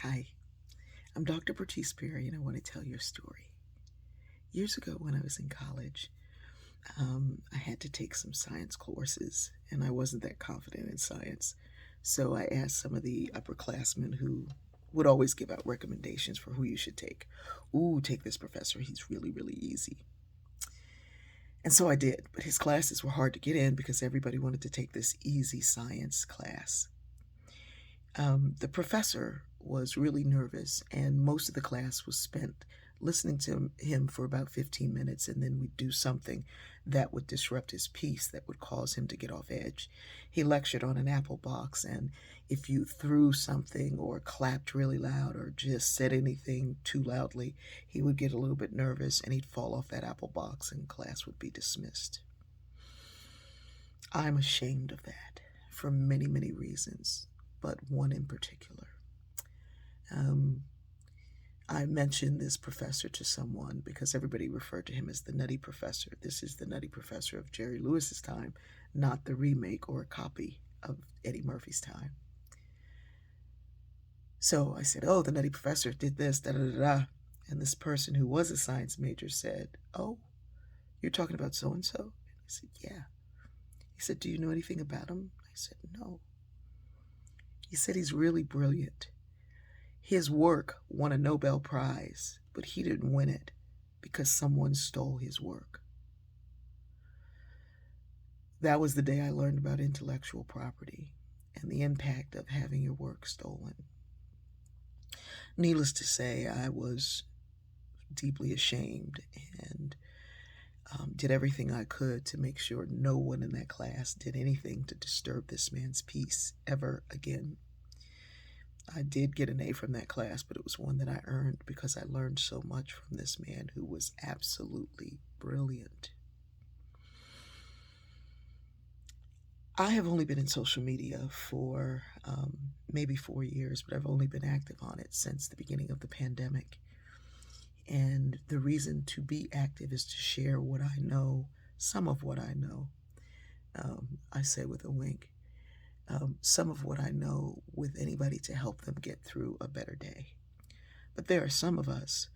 Hi, I'm Dr. Bertice Perry, and I want to tell you a story. Years ago, when I was in college, I had to take some science courses, and I wasn't that confident in science. So I asked some of the upperclassmen who would always give out recommendations for who you should take. Ooh, take this professor. He's really, really easy. And so I did, but his classes were hard to get in because everybody wanted to take this easy science class. The professor was really nervous, and most of the class was spent listening to him for about 15 minutes, and then we'd do something that would disrupt his peace, that would cause him to get off edge. He lectured on an apple box, and if you threw something or clapped really loud or just said anything too loudly, he would get a little bit nervous and he'd fall off that apple box, and class would be dismissed. I'm ashamed of that for many, many reasons, but one in particular. Um, I mentioned this professor to someone because everybody referred to him as the Nutty Professor. This is the Nutty Professor of Jerry Lewis's time, not the remake or a copy of Eddie Murphy's time. So I said, "Oh, the Nutty Professor did this, da da da da." And this person who was a science major said, "Oh, you're talking about so and so?" I said, "Yeah." He said, "Do you know anything about him?" I said, "No." He said, "He's really brilliant. His work won a Nobel Prize, but he didn't win it because someone stole his work." That was the day I learned about intellectual property and the impact of having your work stolen. Needless to say, I was deeply ashamed and did everything I could to make sure no one in that class did anything to disturb this man's peace ever again. I did get an A from that class, but it was one that I earned because I learned so much from this man who was absolutely brilliant. I have only been in social media for maybe 4 years, but I've only been active on it since the beginning of the pandemic. And the reason to be active is to share what I know, some of what I know. I say with a wink, some of what I know with anybody to help them get through a better day. But there are some of us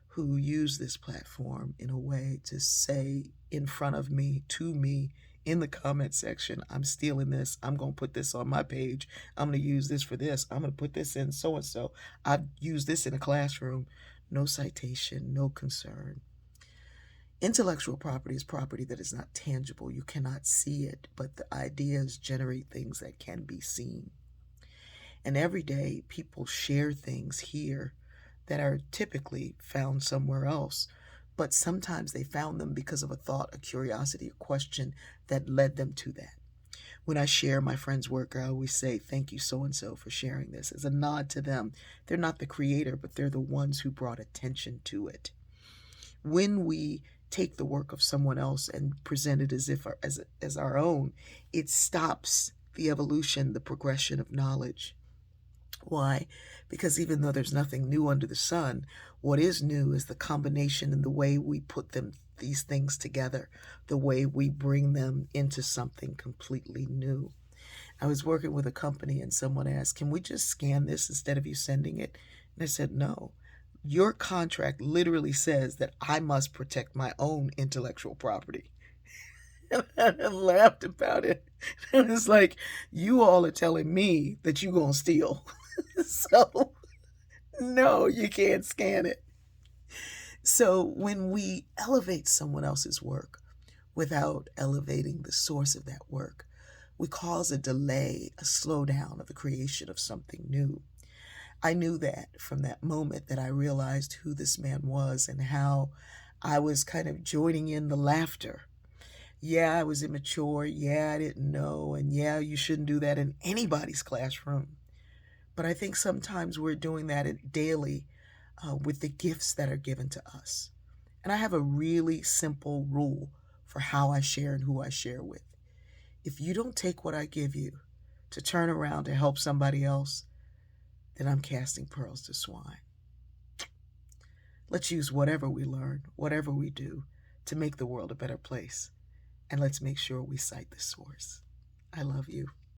who use this platform in a way to say in front of me, to me, in the comment section, "I'm stealing this. I'm going to put this on my page. I'm going to use this for this. I'm going to put this in so and so. I've used this in a classroom." No citation, no concern. Intellectual property is property that is not tangible. You cannot see it, but the ideas generate things that can be seen. And every day, people share things here that are typically found somewhere else, but sometimes they found them because of a thought, a curiosity, a question that led them to that. When I share my friend's work, I always say, "Thank you, so and so, for sharing this," as a nod to them. They're not the creator, but they're the ones who brought attention to it. When we take the work of someone else and present it as if as our own, it stops the evolution, the progression of knowledge. Why? Because even though there's nothing new under the sun, what is new is the combination and the way we put these things together, the way we bring them into something completely new. I was working with a company and someone asked, "Can we just scan this instead of you sending it?" And I said, "No. Your contract literally says that I must protect my own intellectual property." And I laughed about it. And it's like, you all are telling me that you're going to steal. So, no, you can't scan it. So, when we elevate someone else's work without elevating the source of that work, we cause a delay, a slowdown of the creation of something new. I knew that from that moment that I realized who this man was and how I was kind of joining in the laughter. Yeah, I was immature. Yeah, I didn't know. And yeah, you shouldn't do that in anybody's classroom. But I think sometimes we're doing that daily with the gifts that are given to us. And I have a really simple rule for how I share and who I share with. If you don't take what I give you to turn around to help somebody else, then I'm casting pearls to swine. Let's use whatever we learn, whatever we do, to make the world a better place. And let's make sure we cite the source. I love you.